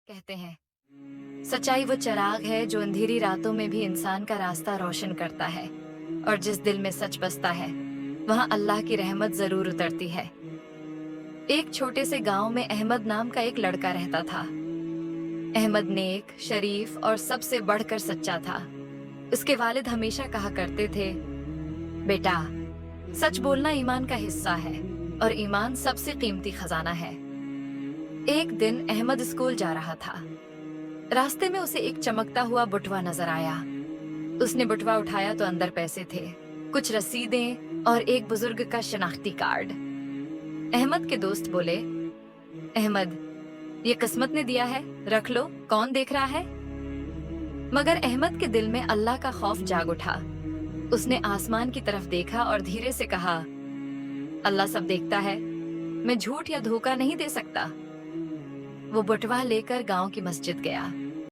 कहते हैं सच्चाई वो चिराग है जो अंधेरी रातों में भी इंसान का रास्ता रोशन करता है और जिस दिल में सच बसता है वहाँ अल्लाह की रहमत जरूर उतरती है। एक छोटे से गांव में अहमद नाम का एक लड़का रहता था। अहमद नेक, शरीफ और सबसे बढ़कर सच्चा था। उसके वालिद हमेशा कहा करते थे, बेटा, सच बोलना ईमान का हिस्सा है और ईमान सबसे कीमती खजाना है। एक दिन अहमद स्कूल जा रहा था। रास्ते में उसे एक चमकता हुआ बटुआ नजर आया। उसने बटुआ उठाया तो अंदर पैसे थे, कुछ रसीदें और एक बुजुर्ग का शनाख्ती कार्ड। अहमद के दोस्त बोले, अहमद, ये किस्मत ने दिया है, रख लो, कौन देख रहा है। मगर अहमद के दिल में अल्लाह का खौफ जाग उठा। उसने आसमान की तरफ देखा और धीरे से कहा, अल्लाह सब देखता है, मैं झूठ या धोखा नहीं दे सकता। वो बटुआ लेकर गांव की मस्जिद गया।